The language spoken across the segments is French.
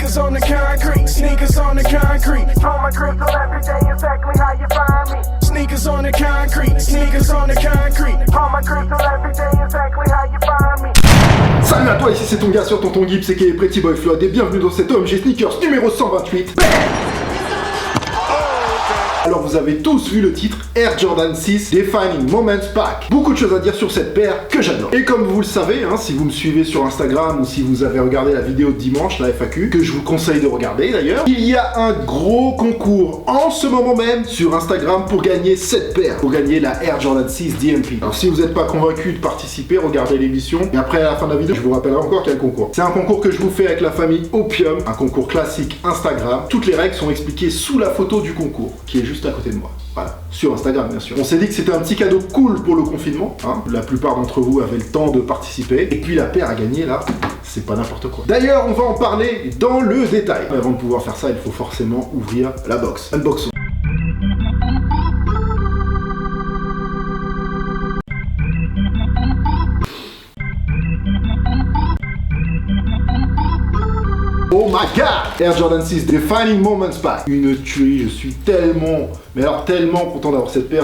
Sneakers on the concrete, sneakers on the concrete. On my crystal every day, exactly how you find me. Sneakers on the concrete, sneakers on the concrete. On my crystal every day, exactly how you find me. Salut à toi, ici c'est ton gars sur Tonton Gibbs, c'est Pretty Boy Floyd, et bienvenue dans cet OMG Sneakers numéro 128. Alors vous avez tous vu le titre Air Jordan 6 Defining Moments Pack. Beaucoup de choses à dire sur cette paire que j'adore. Et comme vous le savez, si vous me suivez sur Instagram ou si vous avez regardé la vidéo de dimanche, la FAQ, que je vous conseille de regarder d'ailleurs, il y a un gros concours en ce moment même sur Instagram pour gagner cette paire, pour gagner la Air Jordan 6 DMP. Alors si vous n'êtes pas convaincu de participer, regardez l'émission et après à la fin de la vidéo, je vous rappellerai encore qu'il y a un concours. C'est un concours que je vous fais avec la famille Opium, un concours classique Instagram. Toutes les règles sont expliquées sous la photo du concours, qui est juste à côté de moi. Voilà, sur Instagram bien sûr. On s'est dit que c'était un petit cadeau cool pour le confinement, La plupart d'entre vous avaient le temps de participer. Et puis la paire à gagner là, c'est pas n'importe quoi. D'ailleurs, on va en parler dans le détail. Mais avant de pouvoir faire ça, il faut forcément ouvrir la box. Unboxing. Oh my god! Air Jordan 6 Defining Moments Pack. Une tuerie, je suis tellement, mais alors tellement content d'avoir cette paire.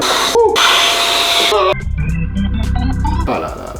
Ah là là.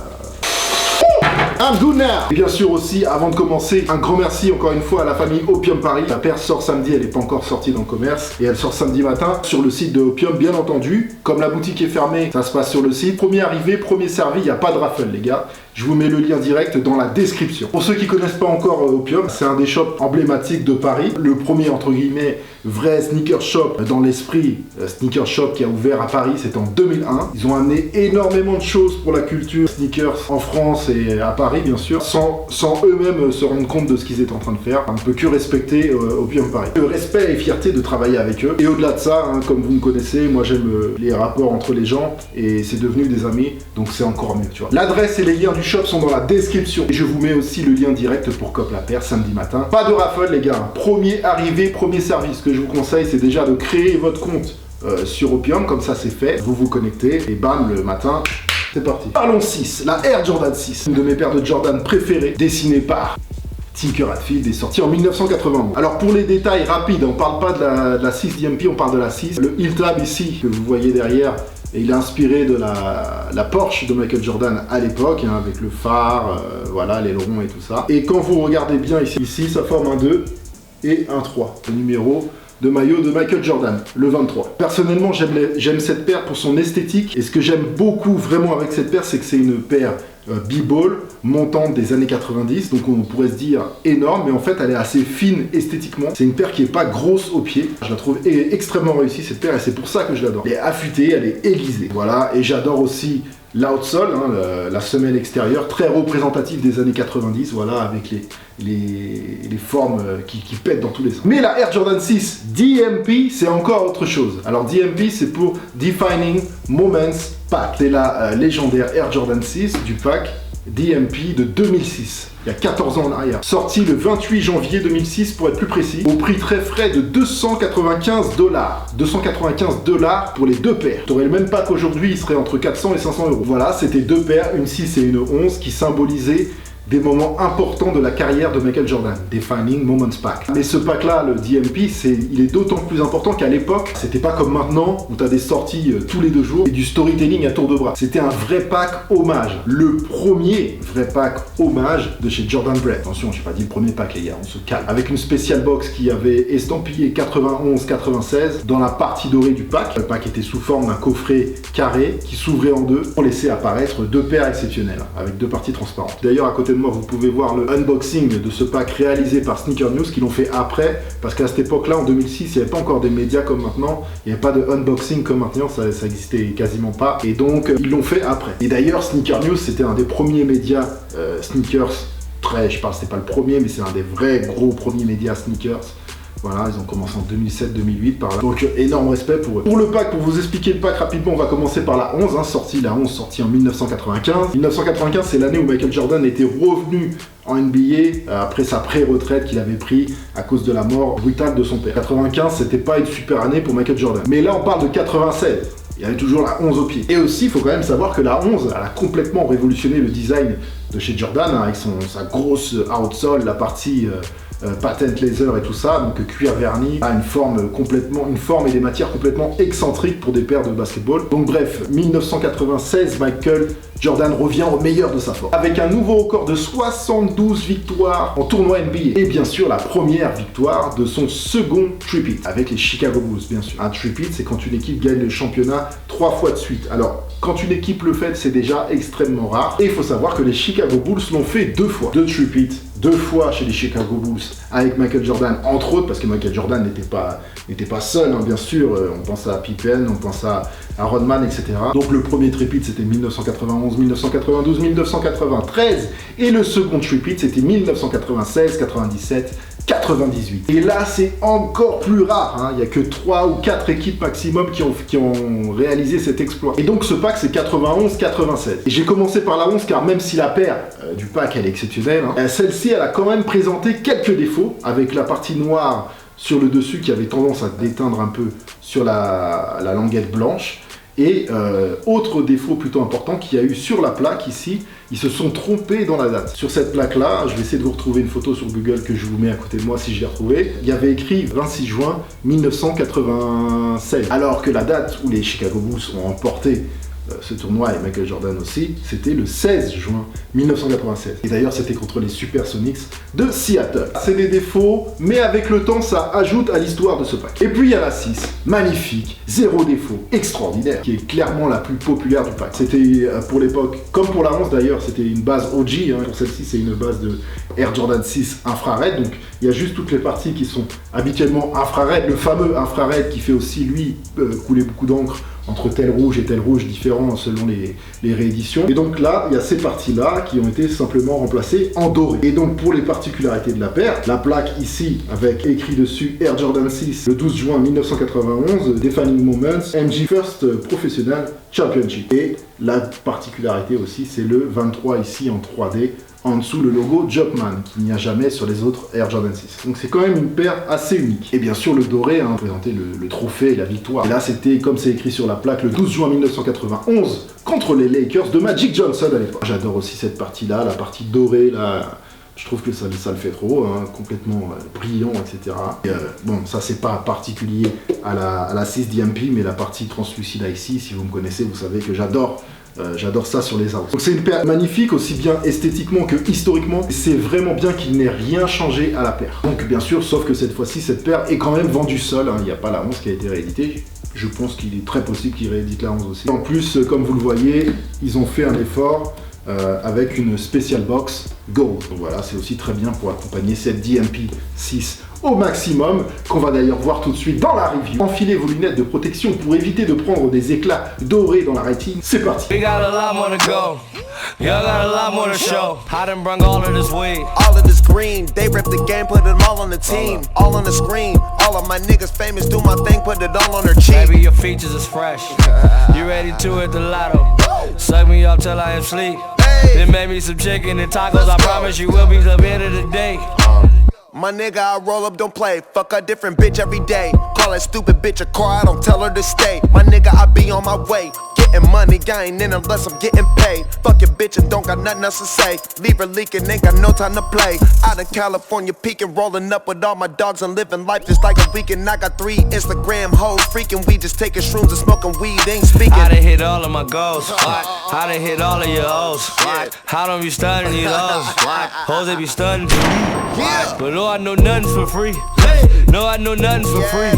I'm good now. Et bien sûr aussi, avant de commencer, un grand merci encore une fois à la famille Opium Paris. La paire sort samedi, elle n'est pas encore sortie dans le commerce. Et elle sort samedi matin sur le site de Opium, bien entendu. Comme la boutique est fermée, ça se passe sur le site. Premier arrivé, premier servi, il n'y a pas de raffle les gars. Je vous mets le lien direct dans la description. Pour ceux qui connaissent pas encore Opium, c'est un des shops emblématiques de Paris. Le premier, entre guillemets, vrai sneaker shop dans l'esprit sneaker shop qui a ouvert à Paris, c'était en 2001. Ils ont amené énormément de choses pour la culture sneakers en France et à Paris, bien sûr, sans eux-mêmes se rendre compte de ce qu'ils étaient en train de faire. On ne peut que respecter Opium Paris. Le respect et fierté de travailler avec eux. Et au-delà de ça, comme vous me connaissez, moi j'aime les rapports entre les gens et c'est devenu des amis, donc c'est encore mieux, tu vois. L'adresse et les liens du shop sont dans la description. Et je vous mets aussi le lien direct pour Cop la paire samedi matin. Pas de raffle les gars. Premier arrivé, premier service. Ce que je vous conseille, c'est déjà de créer votre compte sur Opium. Comme ça, c'est fait. Vous vous connectez et bam, le matin, c'est parti. Parlons 6, la Air Jordan 6. Une de mes paires de Jordan préférées, dessinée par Tinker Hatfield, est sortie en 1991. Alors pour les détails rapides, on parle pas de la 6 DMP, on parle de la 6. Le heel tab ici, que vous voyez derrière, et il est inspiré de la Porsche de Michael Jordan à l'époque, avec le phare, voilà, l'aileron et tout ça. Et quand vous regardez bien ici, ça forme un 2 et un 3. Le numéro de maillot de Michael Jordan, le 23. Personnellement, j'aime cette paire pour son esthétique. Et ce que j'aime beaucoup vraiment avec cette paire, c'est que c'est une paire b-ball montante des années 90, donc on pourrait se dire énorme, mais en fait elle est assez fine esthétiquement. C'est une paire qui est pas grosse au pied. Je la trouve extrêmement réussie cette paire et c'est pour ça que je l'adore. Elle est affûtée, elle est aiguisée. Voilà, et j'adore aussi l'outsole, la semelle extérieure, très représentative des années 90, voilà, avec les formes qui pètent dans tous les sens. Mais la Air Jordan 6 DMP, c'est encore autre chose. Alors DMP, c'est pour Defining Moments Pack. C'est la légendaire Air Jordan 6 du pack DMP de 2006. Il y a 14 ans en arrière. Sorti le 28 janvier 2006 pour être plus précis, au prix très frais de $295. $295 pour les deux paires. T'aurais le même pack aujourd'hui, il serait entre 400 et 500 euros. Voilà, c'était deux paires, une 6 et une 11 qui symbolisaient des moments importants de la carrière de Michael Jordan, Defining Moments Pack. Mais ce pack-là, le DMP, il est d'autant plus important qu'à l'époque, c'était pas comme maintenant, où t'as des sorties tous les 2 jours et du storytelling à tour de bras. C'était un vrai pack hommage. Le premier vrai pack hommage de chez Jordan Brand. Attention, j'ai pas dit le premier pack, les gars, on se calme. Avec une spécial box qui avait estampillé 91-96 dans la partie dorée du pack. Le pack était sous forme d'un coffret carré qui s'ouvrait en deux pour laisser apparaître deux paires exceptionnelles, avec 2 parties transparentes. D'ailleurs, à côté de moi, vous pouvez voir le unboxing de ce pack réalisé par Sneaker News, qui l'ont fait après, parce qu'à cette époque-là, en 2006, il n'y avait pas encore des médias comme maintenant, il n'y avait pas de unboxing comme maintenant, ça existait quasiment pas, et donc ils l'ont fait après. Et d'ailleurs, Sneaker News, c'était un des premiers médias sneakers, c'est pas le premier, mais c'est un des vrais gros premiers médias sneakers. Voilà, ils ont commencé en 2007-2008 par là. Donc énorme respect pour eux. Pour le pack, pour vous expliquer le pack rapidement, on va commencer par la 11, la 11 sortie en 1995. 1995, c'est l'année où Michael Jordan était revenu en NBA après sa pré-retraite qu'il avait pris à cause de la mort brutale de son père. 95, c'était pas une super année pour Michael Jordan. Mais là, on parle de 96. Il y avait toujours la 11 au pied. Et aussi, il faut quand même savoir que la 11, elle a complètement révolutionné le design de chez Jordan, hein, avec sa grosse outsole, la partie patent laser et tout ça, donc cuir verni, a une forme et des matières complètement excentriques pour des paires de basketball. Donc bref, 1996, Michael Jordan revient au meilleur de sa forme, avec un nouveau record de 72 victoires en tournoi NBA, et bien sûr la première victoire de son second trip-it, avec les Chicago Bulls, bien sûr. Un trip-it, c'est quand une équipe gagne le championnat 3 fois de suite. Alors, quand une équipe le fait, c'est déjà extrêmement rare, et il faut savoir que les Chicago Bulls l'ont fait 2 fois. 2 trip-it, 2 fois chez les Chicago Bulls, avec Michael Jordan, entre autres, parce que Michael Jordan n'était pas seul, hein, bien sûr. On pense à Pippen, on pense à Rodman, etc. Donc le premier trip-it, c'était 1991, 1992, 1993, et le second trip-it, c'était 1996, 97, 98. Et là, c'est encore plus rare, hein. Il n'y a que 3 ou 4 équipes maximum qui ont réalisé cet exploit. Et donc ce pack, c'est 91-96. Et j'ai commencé par la 11, car même si la paire du pack, elle est exceptionnelle, hein, celle-ci, elle a quand même présenté quelques défauts, avec la partie noire sur le dessus qui avait tendance à déteindre un peu sur la languette blanche. Et autre défaut plutôt important qu'il y a eu sur la plaque ici, ils se sont trompés dans la date. Sur cette plaque-là, je vais essayer de vous retrouver une photo sur Google que je vous mets à côté de moi si je l'ai retrouvée. Il y avait écrit 26 juin 1996. Alors que la date où les Chicago Bulls ont remporté ce tournoi, et Michael Jordan aussi, c'était le 16 juin 1996. Et d'ailleurs, c'était contre les Supersonics de Seattle. C'est des défauts, mais avec le temps, ça ajoute à l'histoire de ce pack. Et puis il y a la 6, magnifique, 0 défaut, extraordinaire, qui est clairement la plus populaire du pack. C'était pour l'époque, comme pour la 11 d'ailleurs, c'était une base OG, hein. Pour celle-ci, c'est une base de Air Jordan 6 infrared, donc il y a juste toutes les parties qui sont habituellement infrared, le fameux infrared qui fait aussi, lui, couler beaucoup d'encre entre tel rouge et tel rouge différents selon les rééditions. Et donc là, il y a ces parties-là qui ont été simplement remplacées en doré. Et donc pour les particularités de la paire, la plaque ici avec écrit dessus Air Jordan 6 le 12 juin 1991, Defining Moments, MJ First Professional Championship. Et la particularité aussi, c'est le 23 ici en 3D, en dessous le logo Jumpman, qu'il n'y a jamais sur les autres Air Jordan 6. Donc c'est quand même une paire assez unique. Et bien sûr le doré, hein, présentait le trophée et la victoire. Et là c'était, comme c'est écrit sur la plaque, le 12 juin 1991, contre les Lakers de Magic Johnson à l'époque. J'adore aussi cette partie-là, la partie dorée, là. Je trouve que ça le fait trop, hein, complètement brillant, etc. Et, bon, ça c'est pas particulier à la 6 DMP, mais la partie translucide ici, si vous me connaissez, vous savez que j'adore ça sur les arbres. Donc c'est une paire magnifique, aussi bien esthétiquement que historiquement. C'est vraiment bien qu'il n'ait rien changé à la paire. Donc bien sûr, sauf que cette fois-ci, cette paire est quand même vendue seule, hein. Il n'y a pas la 11 qui a été rééditée. Je pense qu'il est très possible qu'ils rééditent la 11 aussi. En plus, comme vous le voyez, ils ont fait un effort avec une special box Gold. Donc voilà, c'est aussi très bien pour accompagner cette DMP 6 au maximum, qu'on va d'ailleurs voir tout de suite dans la review. Enfilez vos lunettes de protection pour éviter de prendre des éclats dorés dans la rétine. C'est parti. We got a lot more to go. Y'all got a lot more to show. I done brung all of this weed. All of this green, they rip the game, put it all on the team. All on the screen, all of my niggas famous, do my thing, put it all on their cheek. Baby, your features is fresh. You ready to hit the lotto? Suck me up till I am sleep. Then make me some chicken and tacos. I promise you will be the end of the day. My nigga, I roll up, don't play. Fuck a different bitch every day. Call that stupid bitch a car, I don't tell her to stay. My nigga, I be on my way. Getting money, I ain't in unless I'm getting paid. Fuck your bitch and don't got nothing else to say. Leave her leaking, ain't got no time to play. Out in California, peeking, rolling up with all my dogs and living life just like a weekend. I got 3 Instagram hoes freaking. We just taking shrooms and smoking weed, ain't speaking. I done hit all of my goals. I done hit all of your hoes. How don't you stunning these hoes? Hoes they be stunning. But no, I know nothing for free. No, I know nothing for free.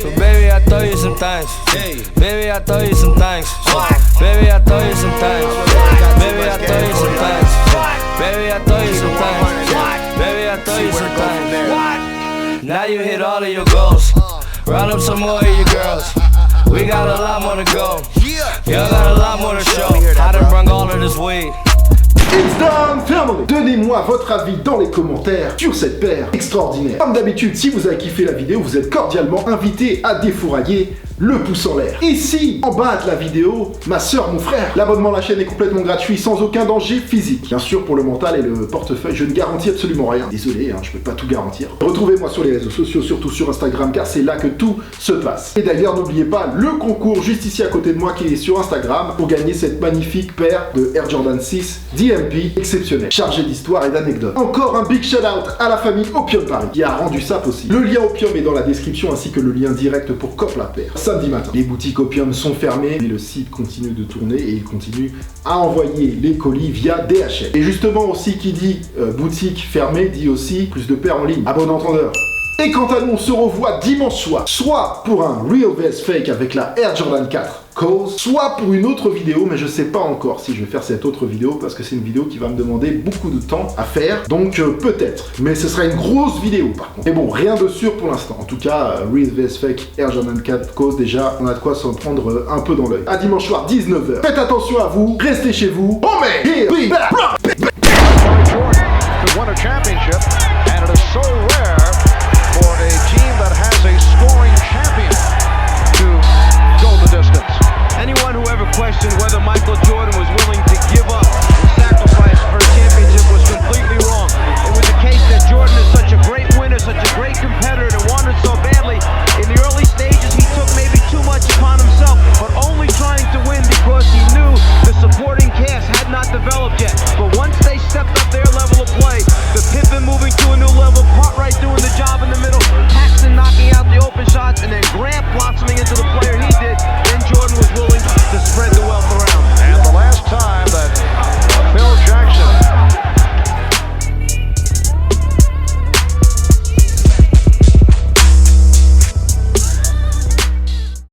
But baby, I throw you some things. Baby, I throw you some things. Baby, I throw you some things. Baby, I throw you some things. Baby, I throw you some things. Baby, I throw you some things. Now you hit all of your goals. Round up some more of your girls. We got a lot more to go. Y'all got a lot more to show. I done brung all of this weed. It's done, family! Donnez-moi votre avis dans les commentaires sur cette paire extraordinaire. Comme d'habitude, si vous avez kiffé la vidéo, vous êtes cordialement invité à défourailler le pouce en l'air. Ici, en bas de la vidéo, ma soeur, mon frère. L'abonnement à la chaîne est complètement gratuit, sans aucun danger physique. Bien sûr, pour le mental et le portefeuille, je ne garantis absolument rien. Désolé, je peux pas tout garantir. Retrouvez-moi sur les réseaux sociaux, surtout sur Instagram, car c'est là que tout se passe. Et d'ailleurs, n'oubliez pas le concours juste ici à côté de moi qui est sur Instagram pour gagner cette magnifique paire de Air Jordan 6 DMP exceptionnelle, chargée d'histoire et d'anecdotes. Encore un big shout out à la famille Opium Paris qui a rendu ça possible. Le lien Opium est dans la description ainsi que le lien direct pour Cop la paire. Samedi matin, les boutiques Opium sont fermées, mais le site continue de tourner et il continue à envoyer les colis via DHL. Et justement aussi qui dit boutique fermée dit aussi plus de paires en ligne. À bon entendeur. Et quant à nous, on se revoit dimanche soir, soit pour un Real vs Fake avec la Air Jordan 4 Cause, soit pour une autre vidéo, mais je sais pas encore si je vais faire cette autre vidéo parce que c'est une vidéo qui va me demander beaucoup de temps à faire, donc peut-être, mais ce sera une grosse vidéo par contre. Mais bon, rien de sûr pour l'instant. En tout cas, Real vs Fake Air Jordan 4 Cause, déjà, on a de quoi s'en prendre un peu dans l'œil. À dimanche soir, 19h. Faites attention à vous, restez chez vous. Oh mais, here we back.